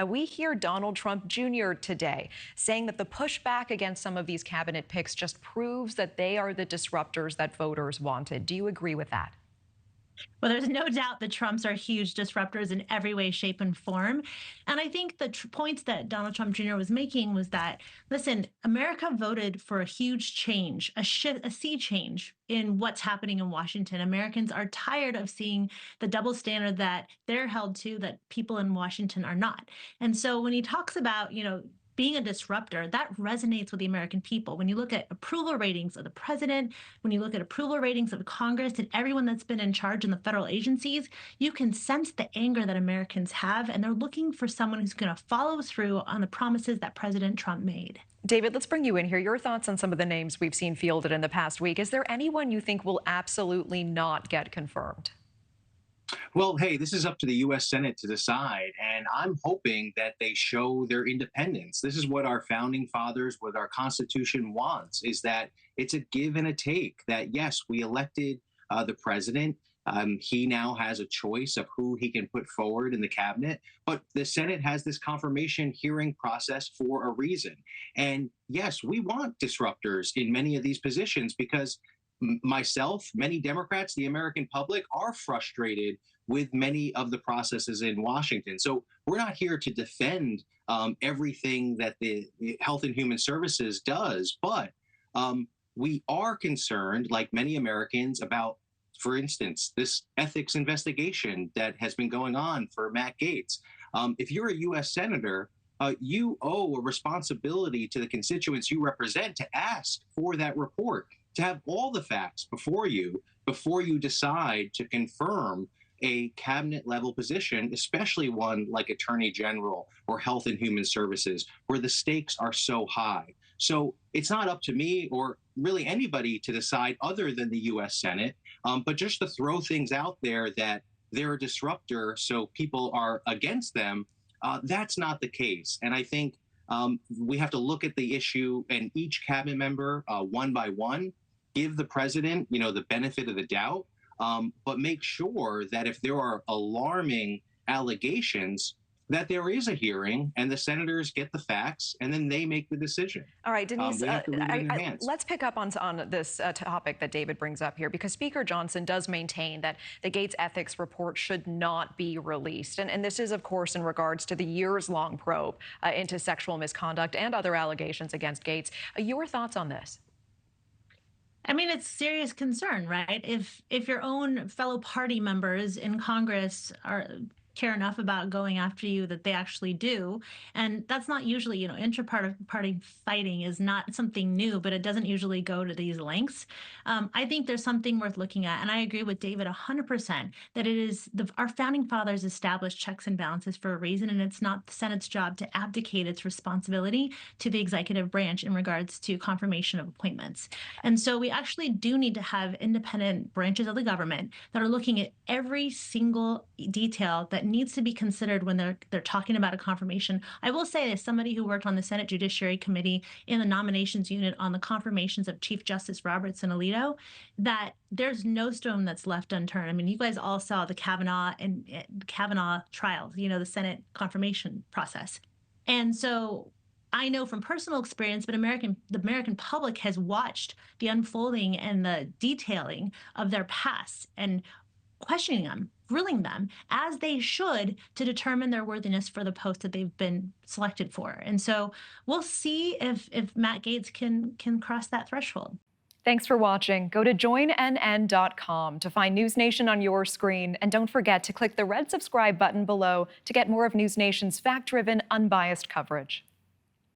We hear Donald Trump Jr. today saying that the pushback against some of these cabinet picks just proves that they are the disruptors that voters wanted. Do you agree with that? Well, there's no doubt the Trumps are huge disruptors in every way, shape, and form. And I think the points that Donald Trump Jr. was making was that, listen, America voted for a huge change, a sea change in what's happening in Washington. Americans are tired of seeing the double standard that they're held to, that people in Washington are not. And so when he talks about, being a disruptor, that resonates with the American people. When you look at approval ratings of the president, when you look at approval ratings of Congress and everyone that's been in charge in the federal agencies, you can sense the anger that Americans have, and they're looking for someone who's going to follow through on the promises that President Trump made. David, let's bring you in here. Your thoughts on some of the names we've seen fielded in the past week. Is there anyone you think will absolutely not get confirmed? Well, hey, this is up to the U.S. Senate to decide, and I'm hoping that they show their independence. This is what our founding fathers, what our Constitution wants, is that it's a give and a take, that yes, we elected the president. He now has a choice of who he can put forward in the cabinet, but the Senate has this confirmation hearing process for a reason. And yes, we want disruptors in many of these positions because myself, many Democrats, the American public are frustrated with many of the processes in Washington. So we're not here to defend everything that the Health and Human Services does, but we are concerned, like many Americans, about, for instance, this ethics investigation that has been going on for Matt Gaetz. If you're a U.S. Senator, you owe a responsibility to the constituents you represent to ask for that report, to have all the facts before you decide to confirm a cabinet level position, especially one like Attorney General or Health and Human Services, where the stakes are so high. So it's not up to me or really anybody to decide other than the U.S. Senate, but just to throw things out there that they're a disruptor, so people are against them, that's not the case. And I think we have to look at the issue and each cabinet member one by one, give the president, the benefit of the doubt, but make sure that if there are alarming allegations, that there is a hearing and the senators get the facts and then they make the decision. All right, Denise, let's pick up on this topic that David brings up here, because Speaker Johnson does maintain that the Gaetz ethics report should not be released. And this is, of course, in regards to the years-long probe into sexual misconduct and other allegations against Gaetz. Your thoughts on this? I mean, it's serious concern, right? If your own fellow party members in Congress care enough about going after you that they actually do. And that's not usually, intra-party fighting is not something new, but it doesn't usually go to these lengths. I think there's something worth looking at. And I agree with David 100% that it is our founding fathers established checks and balances for a reason. And it's not the Senate's job to abdicate its responsibility to the executive branch in regards to confirmation of appointments. And so we actually do need to have independent branches of the government that are looking at every single detail that needs to be considered when they're talking about a confirmation. I will say, as somebody who worked on the Senate Judiciary Committee in the nominations unit on the confirmations of Chief Justice Roberts and Alito, that there's no stone that's left unturned. I mean, you guys all saw the Kavanaugh trials, the Senate confirmation process. And so I know from personal experience, but the American public has watched the unfolding and the detailing of their past and questioning them, grilling them, as they should, to determine their worthiness for the post that they've been selected for. And so we'll see if Matt Gaetz can cross that threshold. Thanks for watching. Go to joinnn.com to find News Nation on your screen. And don't forget to click the red subscribe button below to get more of News Nation's fact-driven, unbiased coverage.